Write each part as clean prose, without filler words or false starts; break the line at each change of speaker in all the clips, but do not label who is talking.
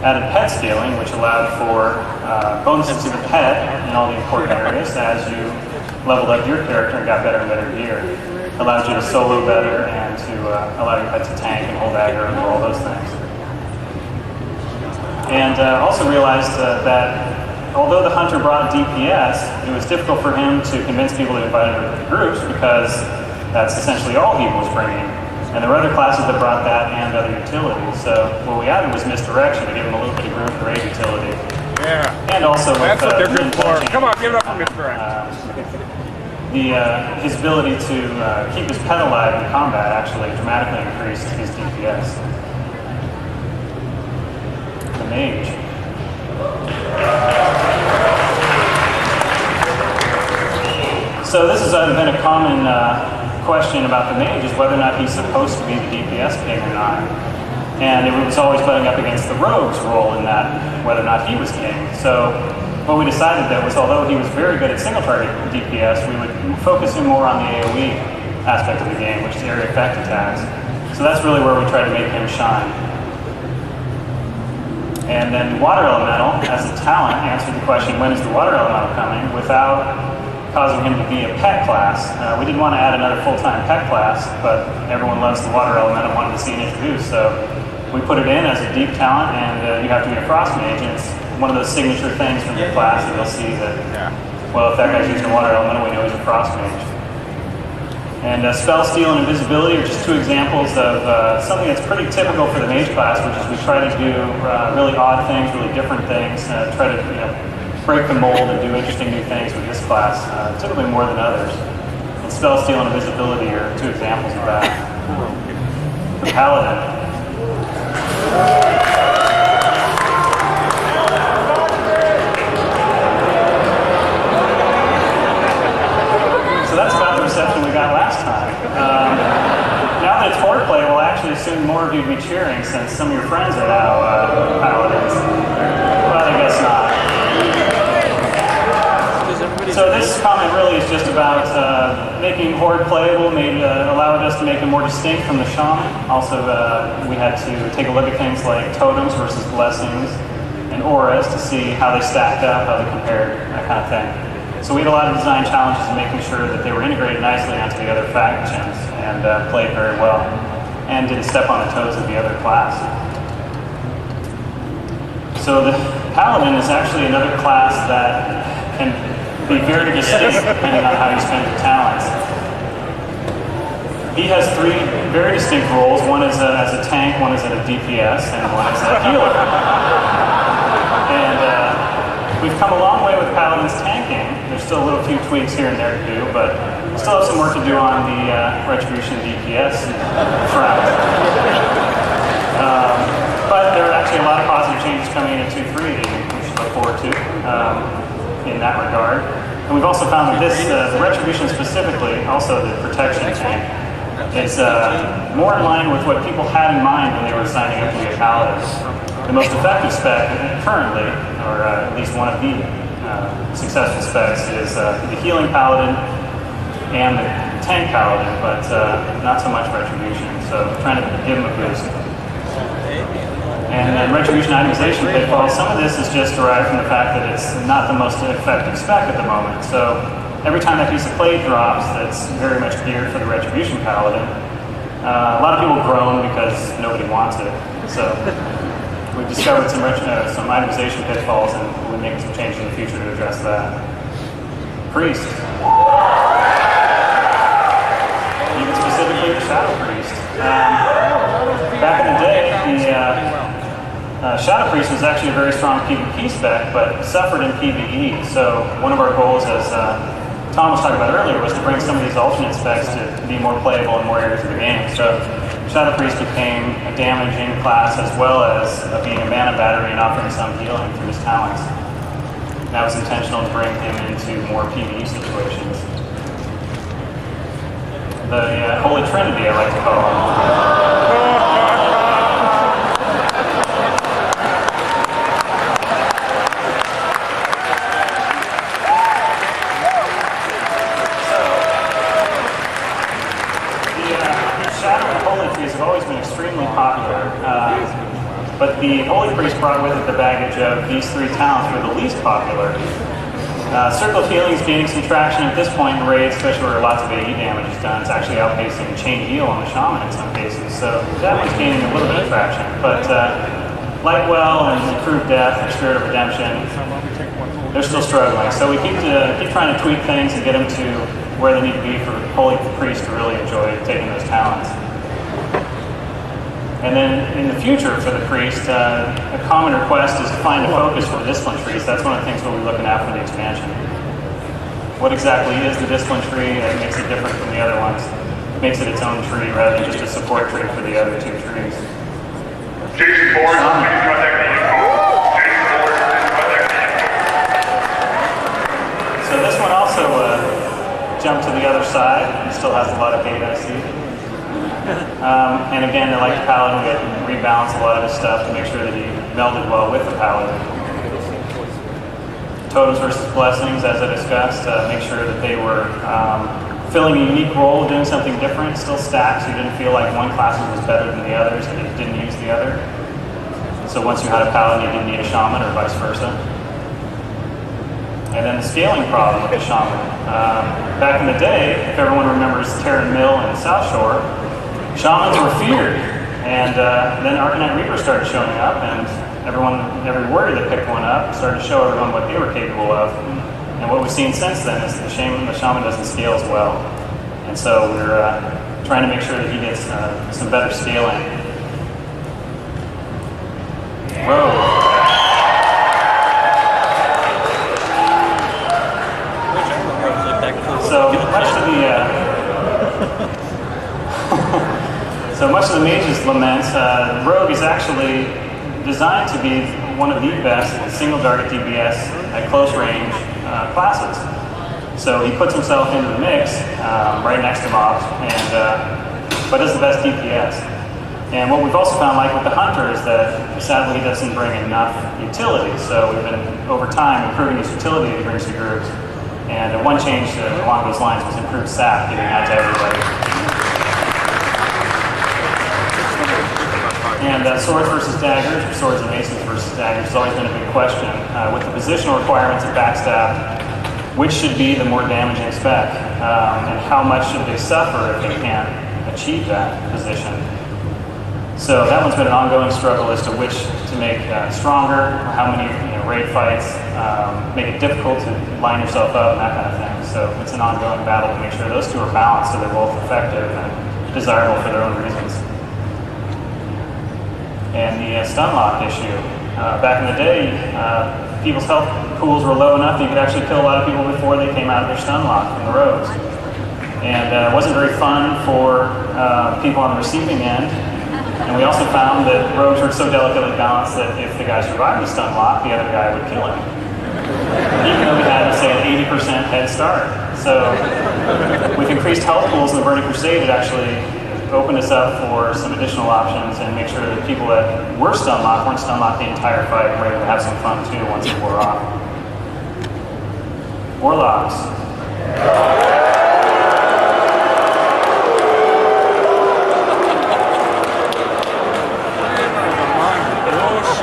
Added pet scaling, which allowed for bonuses to the pet in all the important areas as you leveled up your character and got better and better gear. Allowed you to solo better and to allow your pet to tank and hold aggro and do all those things. And also realized that although the hunter brought DPS, it was difficult for him to convince people to invite him to the groups because that's essentially all he was bringing. And there were other classes that brought that and other utilities. So what we added was misdirection to give him a little bit of room for raid utility.
Yeah.
And also
that's what they're good for. Come on, give it up for misdirection.
His ability to keep his pet alive in combat actually dramatically increased his DPS. The mage. So this has been a common question about the mage, is whether or not he's supposed to be the DPS king or not. And it was always butting up against the rogue's role in that, whether or not he was king. So what we decided that was, although he was very good at single target DPS, we would focus him more on the AoE aspect of the game, which is area effect attacks. So that's really where we tried to make him shine. And then water elemental, as a talent, answered the question, when is the water elemental coming, without causing him to be a pet class. We didn't want to add another full-time pet class, but everyone loves the water element and wanted to see it introduced, so we put it in as a deep talent, and you have to be a frost mage, and it's one of those signature things from your class that you'll see that, well, if that guy's using a water elemental, we know he's a frost mage. And spell steal and invisibility are just two examples of something that's pretty typical for the mage class, which is we try to do really odd things, really different things, try to break the mold and do interesting new things with this class, typically more than others. And spell steal and invisibility are two examples of that. The paladin. So that's about the reception we got last time. Now that it's horde play, we'll actually assume more of you would be cheering since some of your friends are now paladins. But I guess not. So this comment really is just about making Horde playable, allowed us to make it more distinct from the Shaman. Also, we had to take a look at things like totems versus blessings and auras to see how they stacked up, how they compared, that kind of thing. So we had a lot of design challenges in making sure that they were integrated nicely onto the other factions and played very well, and didn't step on the toes of the other class. So the Paladin is actually another class that can be very distinct depending on how you spend your talents. He has three very distinct roles. One is as a tank, one is at a DPS, and one is a healer. And we've come a long way with Paladin's tanking. There's still a little few tweaks here and there to do, but we still have some work to do on the Retribution DPS front. But there are actually a lot of positive changes coming in 2.3 that we should look forward to. In that regard. And we've also found that this, the Retribution specifically, also the protection tank, is more in line with what people had in mind when they were signing up to be a paladin. The most effective spec currently, or at least one of the successful specs, is the healing paladin and the tank paladin, but not so much Retribution. So trying to give them a boost. And then Retribution itemization pitfall, some of this is just derived from the fact that it's not the most effective spec at the moment. So every time that piece of plate drops that's very much geared for the Retribution Paladin, a lot of people groan because nobody wants it. So we've discovered some itemization pitfalls, and we'll be making some changes in the future to address that. Priest. Even specifically the Shadow Priest. Back in the day, the Shadow Priest was actually a very strong PvP spec, but suffered in PvE. So one of our goals, as Tom was talking about earlier, was to bring some of these alternate specs to be more playable in more areas of the game. So Shadow Priest became a damaging class as well as being a mana battery and offering some healing through his talents. And that was intentional to bring him into more PvE situations. The Holy Trinity, I like to call him. But the Holy Holy Priest brought with it the baggage of these three talents were the least popular. Circle of Healing is gaining some traction at this point in raids, especially where lots of AE damage is done. It's actually outpacing Chain Heal on the Shaman in some cases, so that one's gaining a little bit of traction. But Lightwell and Improved Death and Spirit of Redemption, they're still struggling. So we keep trying to tweak things and get them to where they need to be for Holy Priest to really enjoy taking those talents. And then in the future for the priest, a common request is to find a focus for the discipline trees. That's one of the things we'll be looking at for the expansion. What exactly is the discipline tree that makes it different from the other ones? Makes it its own tree rather than just a support tree for the other two trees.
Jason Ford, please run that meeting. Jason Ford, please run that meeting.
So this one also jumped to the other side. It still has a lot of hate, I see. And again, like the Paladin, we had to rebalance a lot of his stuff to make sure that he melded well with the Paladin. Totems versus Blessings, as I discussed, make sure that they were filling a unique role, doing something different, still stacked, so you didn't feel like one class was better than the others and it didn't use the other. So once you had a Paladin, you didn't need a Shaman or vice versa. And then the scaling problem with the Shaman. Back in the day, if everyone remembers Terran Mill and South Shore, Shamans were feared, and then Arcanite Reapers started showing up, and every warrior that picked one up started to show everyone what they were capable of. And what we've seen since then is the Shaman doesn't scale as well. And so we're trying to make sure that he gets some better scaling. Rogue. So much of the Mage's laments, Rogue is actually designed to be one of the best single target DPS at close range classes. So he puts himself into the mix right next to mobs, but is the best DPS. And what we've also found, like with the Hunter, is that sadly he doesn't bring enough utility. So we've been, over time, improving his utility that he brings to groups. And one change along those lines was improved SAP, giving out to everybody. And swords versus daggers, or swords and maces versus daggers, has always been a big question. With the positional requirements of backstab, which should be the more damaging spec? And how much should they suffer if they can't achieve that position? So that one's been an ongoing struggle as to which to make stronger, or how many raid fights, make it difficult to line yourself up, and that kind of thing. So it's an ongoing battle to make sure those two are balanced so they're both effective and desirable for their own reasons. And the stun lock issue. Back in the day, people's health pools were low enough that you could actually kill a lot of people before they came out of their stun lock from the rogues. And it wasn't very fun for people on the receiving end. And we also found that rogues were so delicately balanced that if the guy survived the stun lock, the other guy would kill him. Even though we had, say, an 80% head start. So with increased health pools in the Burning Crusade, it actually opened us up for some additional options and make sure that people that were stun locked weren't stun locked the entire fight and were able to have some fun too once it wore off. Warlocks.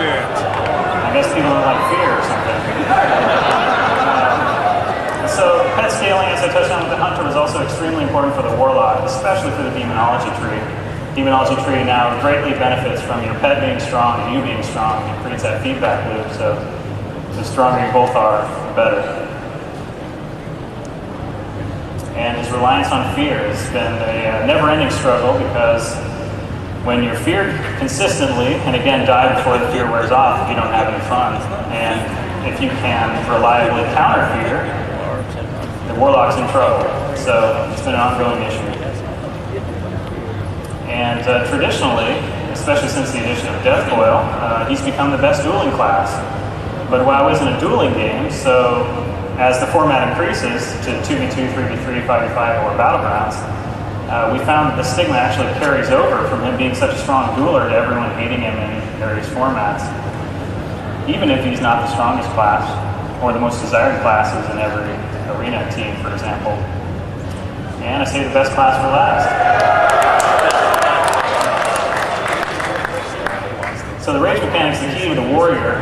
I guess people don't like fear or something. So pet scaling, as I touched on with the Hunter, was also extremely important for the Warlock, especially for the Demonology tree. Demonology tree now greatly benefits from your pet being strong and you being strong. It creates that feedback loop, so the stronger you both are, the better. And his reliance on fear has been a never-ending struggle because when you're feared consistently, and again, die before the fear wears off if you don't have any fun, and if you can reliably counter fear, the Warlock's in trouble. So it's been an ongoing issue. And traditionally, especially since the addition of Death Coil, he's become the best dueling class. But WoW isn't a dueling game, so as the format increases to 2v2, 3v3, 5v5, or Battlegrounds, we found that the stigma actually carries over from him being such a strong dueler to everyone hating him in various formats. Even if he's not the strongest class, or the most desired classes in every arena team, for example. And I say the best class for last. So the rage mechanic's the key to the warrior.